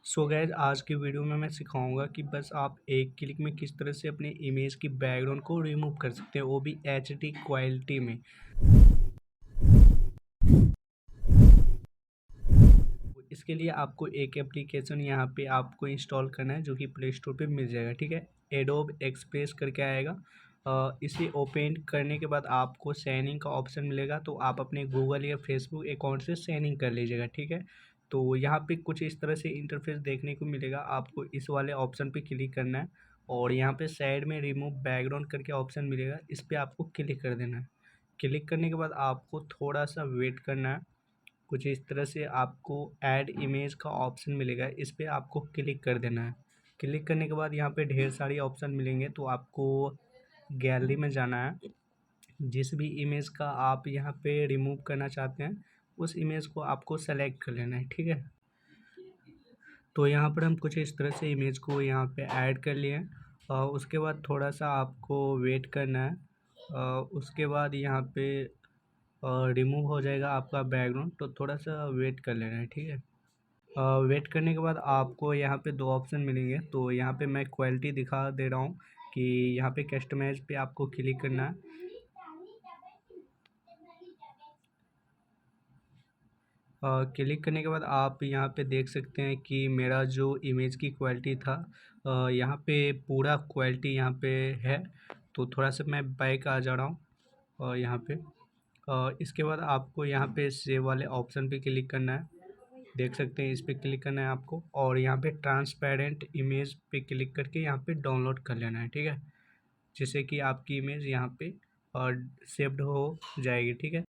सो gas आज की video में मैं सिखाऊंगा कि बस आप एक क्लिक में किस तरह से अपनी इमेज की बैकग्राउंड को रिमूव कर सकते हैं, वो भी HD क्वालिटी में। इसके लिए आपको एक एप्लीकेशन यहाँ पे आपको इंस्टॉल करना है जो कि प्ले स्टोर पे मिल जाएगा। ठीक है, एडोब एक्सप्रेस करके आएगा। इसे ओपन करने के बाद आपको साइन इन का ऑप्शन मिलेगा, तो आप अपने गूगल या फेसबुक अकाउंट से साइन इन कर लीजिएगा। ठीक है, तो यहाँ पे कुछ इस तरह से इंटरफेस देखने को मिलेगा। आपको इस वाले ऑप्शन पे क्लिक करना है और यहाँ पे साइड में रिमूव बैकग्राउंड करके ऑप्शन मिलेगा, इस पर आपको क्लिक कर देना है। क्लिक करने के बाद आपको थोड़ा सा वेट करना है। कुछ इस तरह से आपको ऐड इमेज का ऑप्शन मिलेगा, इस पर आपको क्लिक कर देना है। क्लिक करने के बाद यहाँ पे ढेर सारी ऑप्शन मिलेंगे, तो आपको गैलरी में जाना है। जिस भी इमेज का आप यहाँ पे रिमूव करना चाहते हैं उस इमेज को आपको सेलेक्ट कर लेना है। ठीक है, तो यहाँ पर हम कुछ इस तरह से इमेज को यहाँ पे ऐड कर लिए हैं। उसके बाद थोड़ा सा आपको वेट करना है। उसके बाद यहाँ पे रिमूव हो जाएगा आपका बैकग्राउंड, तो थोड़ा सा वेट कर लेना है। ठीक है, वेट करने के बाद आपको यहाँ पे दो ऑप्शन मिलेंगे, तो यहाँ पे मैं क्वालिटी दिखा दे रहा हूँ कि यहाँ पे कस्टमाइज पे आपको क्लिक करना है। क्लिक करने के बाद आप यहाँ पे देख सकते हैं कि मेरा जो इमेज की क्वालिटी था यहाँ पे पूरा क्वालिटी यहाँ पे है। तो थोड़ा सा मैं बैक आ जा रहा हूँ यहाँ पे। इसके बाद आपको यहाँ पे सेव वाले ऑप्शन पे क्लिक करना है। देख सकते हैं, इस पर क्लिक करना है आपको और यहाँ पे ट्रांसपेरेंट इमेज पे क्लिक करके यहाँ पे डाउनलोड कर लेना है। ठीक है, जिससे कि आपकी इमेज यहाँ पे सेव्ड हो जाएगी। ठीक है।